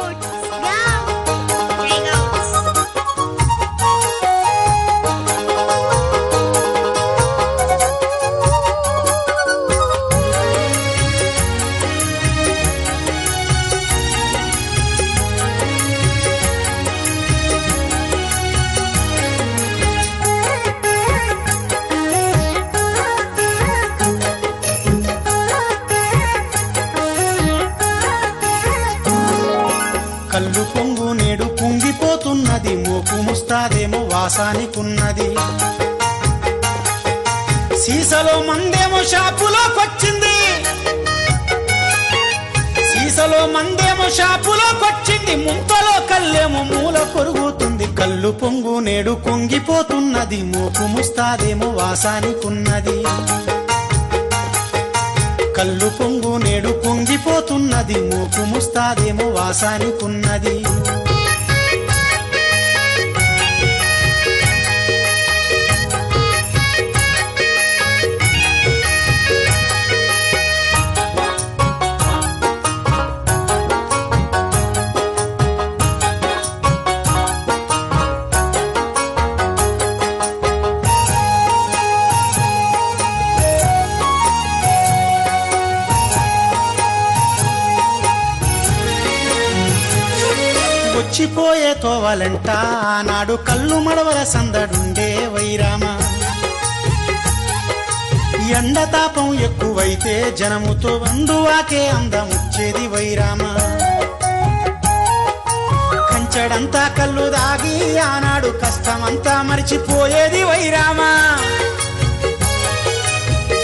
goats, go! Jai goats. కళ్ళు పొంగు నేడు పొంగిపోతున్నది, మోపు ముస్తాదేమో వాసానికున్నది. సీసలో మందేమో షాపులోకొచ్చింది, సీసలో మందేమో షాపులోకొచ్చింది, ముంతలో కల్లేమో మూల కొరుగుతుంది. కళ్ళు పొంగు నేడు పొంగిపోతున్నది, మోపు ముస్తాదేమో వాసానికున్నది. కళ్ళు పొంగు నేడు పొంగిపోతున్నది, మూపు ముస్తాదేమో వాసానికున్నది. వచ్చిపోయే తోవలంట ఆనాడు కళ్ళు మడవల సందడుండే వైరామ. ఎండతాపం ఎక్కువైతే జనముతో వందువాకే అందముచ్చేది వైరామ. కంచెడంతా కళ్ళు దాగి ఆనాడు కష్టమంతా మరిచిపోయేది వైరామ.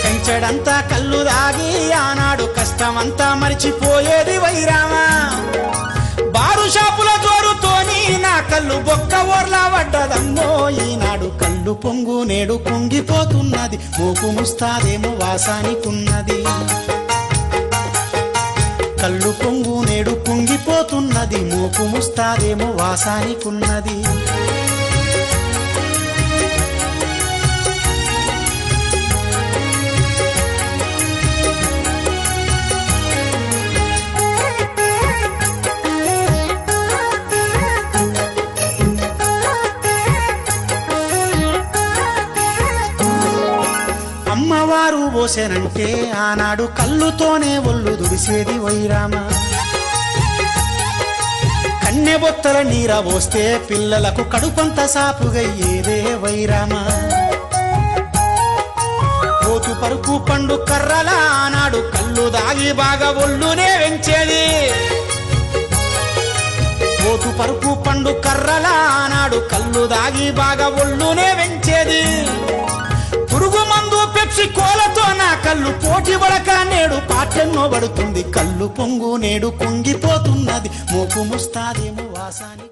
కంచెడంతా కళ్ళు దాగి ఆనాడు కష్టమంతా మరిచిపోయేది వైరామ. బారు షాపుల జోరుతోని నా కళ్ళు బొక్క ఓర్లా పడ్డదమ్మో. ఈనాడు కళ్ళు పొంగు నేడు పొంగిపోతున్నది, మోపు ముస్తాదేమో వాసానికున్నది. కళ్ళు పొంగు నేడు పొంగిపోతున్నది, మోపు ముస్తాదేమో వాసానికున్నది. అమ్మవారు పోసెనంటే ఆనాడు కళ్ళుతోనే ఒళ్ళు దుడిసేది వైరామ. కన్నె బొత్తల నీర పోస్తే పిల్లలకు కడుపంత సాపుగయ్యేదే వైరామ. పోతు పరుపు పండు కర్రల ఆనాడు కళ్ళు దాగి బాగా ఒళ్ళునే వెంచేది. పోతు పరుపు పండు కర్రల ఆనాడు కళ్ళు దాగి బాగా ఒళ్ళునే వెంచేది. పురుగు మందు పెప్సి కోలతో నా కళ్ళు పోటీ పడక నేడు పాటెన్నో పడుతుంది. కళ్ళు పొంగు నేడు పొంగిపోతున్నది, మోపు ముస్తాదేమో వాసాని.